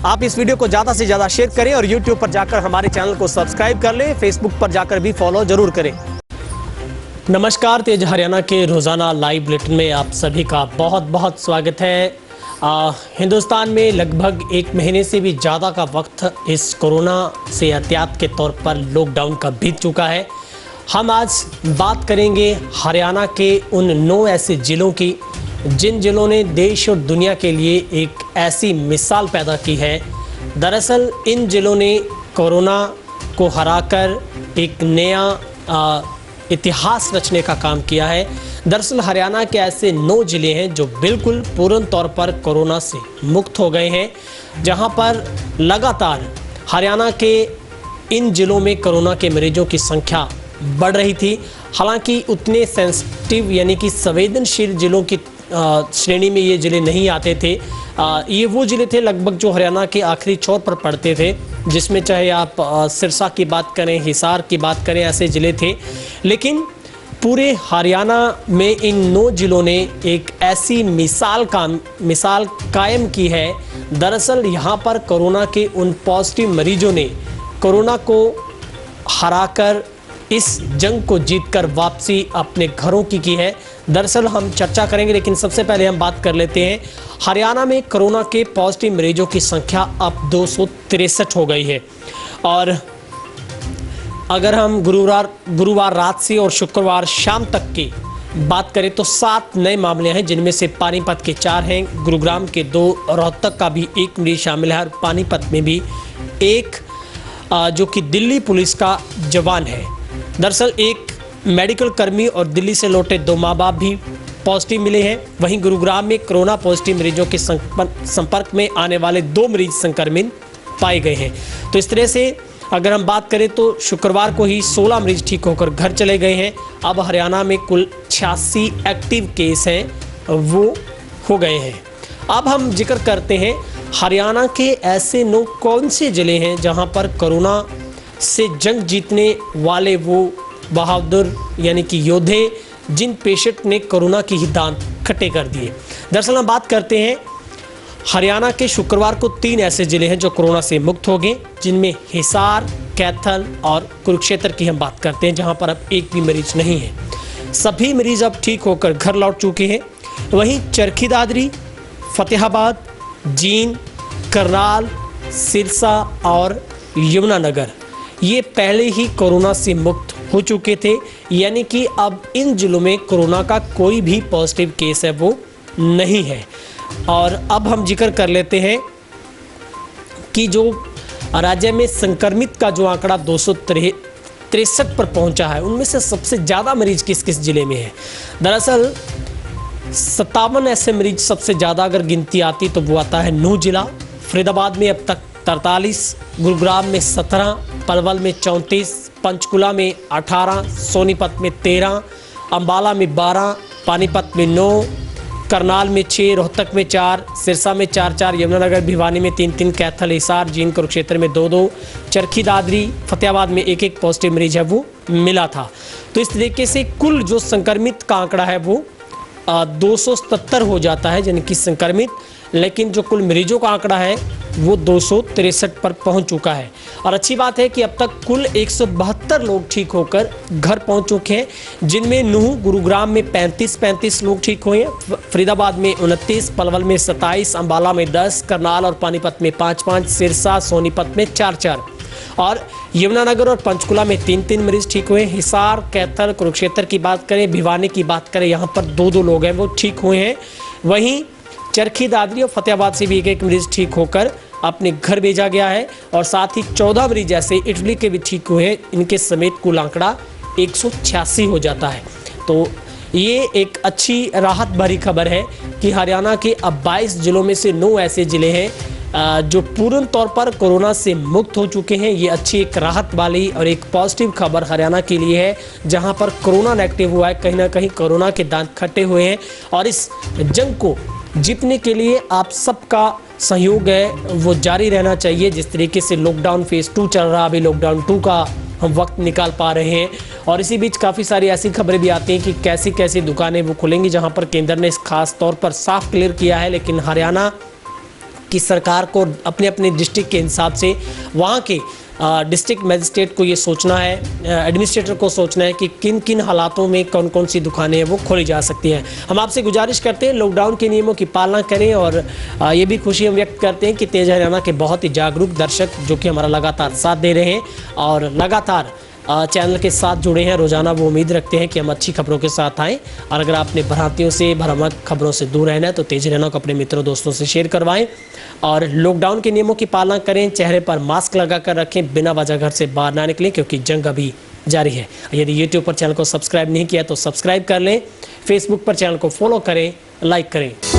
आप इस वीडियो को ज़्यादा से ज़्यादा शेयर करें और YouTube पर जाकर हमारे चैनल को सब्सक्राइब कर लें। फेसबुक पर जाकर भी फॉलो जरूर करें। नमस्कार, तेज हरियाणा के रोज़ाना लाइव बुलेटिन में आप सभी का बहुत बहुत स्वागत है। हिंदुस्तान में लगभग 1 महीने से भी ज़्यादा का वक्त इस कोरोना से एहतियात के तौर पर लॉकडाउन का बीत चुका है। हम आज बात करेंगे हरियाणा के उन 9 ऐसे ज़िलों की जिन जिलों ने देश और दुनिया के लिए एक ऐसी मिसाल पैदा की है। दरअसल इन जिलों ने कोरोना को हराकर एक नया इतिहास रचने का काम किया है। दरअसल हरियाणा के ऐसे 9 ज़िले हैं जो बिल्कुल पूर्ण तौर पर कोरोना से मुक्त हो गए हैं, जहां पर लगातार हरियाणा के इन ज़िलों में कोरोना के मरीजों की संख्या बढ़ रही थी। हालांकि उतने सेंसिटिव यानी कि संवेदनशील ज़िलों की श्रेणी में ये ज़िले नहीं आते थे। ये वो ज़िले थे लगभग जो हरियाणा के आखिरी छोर पर पड़ते थे, जिसमें चाहे आप सिरसा की बात करें, हिसार की बात करें, ऐसे ज़िले थे। लेकिन पूरे हरियाणा में इन 9 ज़िलों ने एक ऐसी मिसाल कायम की है। दरअसल यहाँ पर कोरोना के उन पॉजिटिव मरीजों ने कोरोना को हराकर इस जंग को जीतकर वापसी अपने घरों की है। दरअसल हम चर्चा करेंगे, लेकिन सबसे पहले हम बात कर लेते हैं। हरियाणा में कोरोना के पॉजिटिव मरीजों की संख्या अब 263 हो गई है। और अगर हम गुरुवार रात से और शुक्रवार शाम तक की बात करें तो 7 नए मामले हैं, जिनमें से पानीपत के 4 हैं, गुरुग्राम के 2, रोहतक का भी 1 मरीज शामिल है और पानीपत में भी 1 जो कि दिल्ली पुलिस का जवान है। दरअसल एक मेडिकल कर्मी और दिल्ली से लौटे 2 माँ बाप भी पॉजिटिव मिले हैं। वहीं गुरुग्राम में कोरोना पॉजिटिव मरीजों के संपर्क में आने वाले 2 मरीज संक्रमित पाए गए हैं। तो इस तरह से अगर हम बात करें तो शुक्रवार को ही 16 मरीज ठीक होकर घर चले गए हैं। अब हरियाणा में कुल 86 एक्टिव केस हैं वो हो गए हैं। अब हम जिक्र करते हैं हरियाणा के ऐसे 9 कौन से ज़िले हैं जहां पर कोरोना से जंग जीतने वाले वो बहादुर यानी कि योद्धे, जिन पेशेंट ने कोरोना की ही दांत खट्टे कर दिए। दरअसल हम बात करते हैं हरियाणा के शुक्रवार को 3 ऐसे ज़िले हैं जो कोरोना से मुक्त हो गए, जिनमें हिसार, कैथल और कुरुक्षेत्र की हम बात करते हैं, जहां पर अब एक भी मरीज नहीं है। सभी मरीज अब ठीक होकर घर लौट चुके हैं। वहीं चरखी दादरी, फतेहाबाद, जींद, करनाल, सिरसा और यमुनानगर ये पहले ही कोरोना से मुक्त हो चुके थे, यानी कि अब इन जिलों में कोरोना का कोई भी पॉजिटिव केस है वो नहीं है। और अब हम जिक्र कर लेते हैं कि जो राज्य में संक्रमित का जो आंकड़ा 263 पर पहुंचा है, उनमें से सबसे ज़्यादा मरीज किस किस ज़िले में है। दरअसल 57 ऐसे मरीज सबसे ज़्यादा अगर गिनती आती तो वो आता है नूंह जिला। फरीदाबाद में अब तक 43, गुरुग्राम में 17, पलवल में 34, पंचकुला में 18, सोनीपत में 13, अंबाला में 12, पानीपत में 9, करनाल में 6, रोहतक में 4, सिरसा में 4, यमुनानगर भिवानी में 3, कैथल, हिसार, जींद, कुरुक्षेत्र में 2, चरखी दादरी, फतेहाबाद में 1 पॉजिटिव मरीज है वो मिला था। तो इस तरीके से कुल जो संक्रमित का आंकड़ा है वो 277 हो जाता है, यानी कि संक्रमित, लेकिन जो कुल मरीजों का आंकड़ा है वो 263 पर पहुंच चुका है। और अच्छी बात है कि अब तक कुल 172 लोग ठीक होकर घर पहुंच चुके हैं, जिनमें नूंह, गुरुग्राम में 35 लोग ठीक हुए हैं, फरीदाबाद में 29, पलवल में 27, अंबाला में 10, करनाल और पानीपत में 5, सिरसा, सोनीपत में 4 और यमुनानगर और पंचकुला में 3 मरीज ठीक हुए। हिसार, कैथल, कुरुक्षेत्र की बात करें, भिवानी की बात करें, यहाँ पर 2 लोग हैं वो ठीक हुए हैं। वहीं चरखी दादरी और फतेहाबाद से भी 1 मरीज ठीक होकर अपने घर भेजा गया है और साथ ही 14 मरीज ऐसे इटली के भी ठीक हुए हैं। इनके समेत कुल आंकड़ा 186 हो जाता है। तो ये एक अच्छी राहत भरी खबर है कि हरियाणा के अब 22 जिलों में से 9 ऐसे ज़िले हैं जो पूर्ण तौर पर कोरोना से मुक्त हो चुके हैं। ये अच्छी एक राहत वाली और एक पॉजिटिव खबर हरियाणा के लिए है, जहां पर कोरोना नेगेटिव हुआ है, कहीं ना कहीं कोरोना के दांत खट्टे हुए हैं। और इस जंग को जीतने के लिए आप सबका सहयोग है वो जारी रहना चाहिए। जिस तरीके से लॉकडाउन फेज़ 2 चल रहा, अभी लॉकडाउन 2 का हम वक्त निकाल पा रहे हैं। और इसी बीच काफ़ी सारी ऐसी खबरें भी आती हैं कि कैसी कैसी दुकानें वो खुलेंगी, जहां पर केंद्र ने इस खास तौर पर साफ क्लियर किया है। लेकिन हरियाणा कि सरकार को अपने अपने डिस्ट्रिक्ट के हिसाब से वहाँ के डिस्ट्रिक्ट मजिस्ट्रेट को ये सोचना है, एडमिनिस्ट्रेटर को सोचना है कि किन किन हालातों में कौन कौन सी दुकानें हैं वो खोली जा सकती हैं। हम आपसे गुजारिश करते हैं लॉकडाउन के नियमों की पालना करें और ये भी खुशी हम व्यक्त करते हैं कि तेज हरियाणा के बहुत ही जागरूक दर्शक जो कि हमारा लगातार साथ दे रहे हैं और लगातार चैनल के साथ जुड़े हैं। रोज़ाना वो उम्मीद रखते हैं कि हम अच्छी खबरों के साथ आएँ और अगर आपने भ्रांतियों से भ्रामक खबरों से दूर रहना है तो तेज हरियाणा को अपने मित्रों दोस्तों से शेयर करवाएं और लॉकडाउन के नियमों की पालना करें। चेहरे पर मास्क लगा कर रखें, बिना वजह घर से बाहर ना निकलें क्योंकि जंग अभी जारी है। यदि यूट्यूब पर चैनल को सब्सक्राइब नहीं किया तो सब्सक्राइब कर लें, फेसबुक पर चैनल को फॉलो करें, लाइक करें।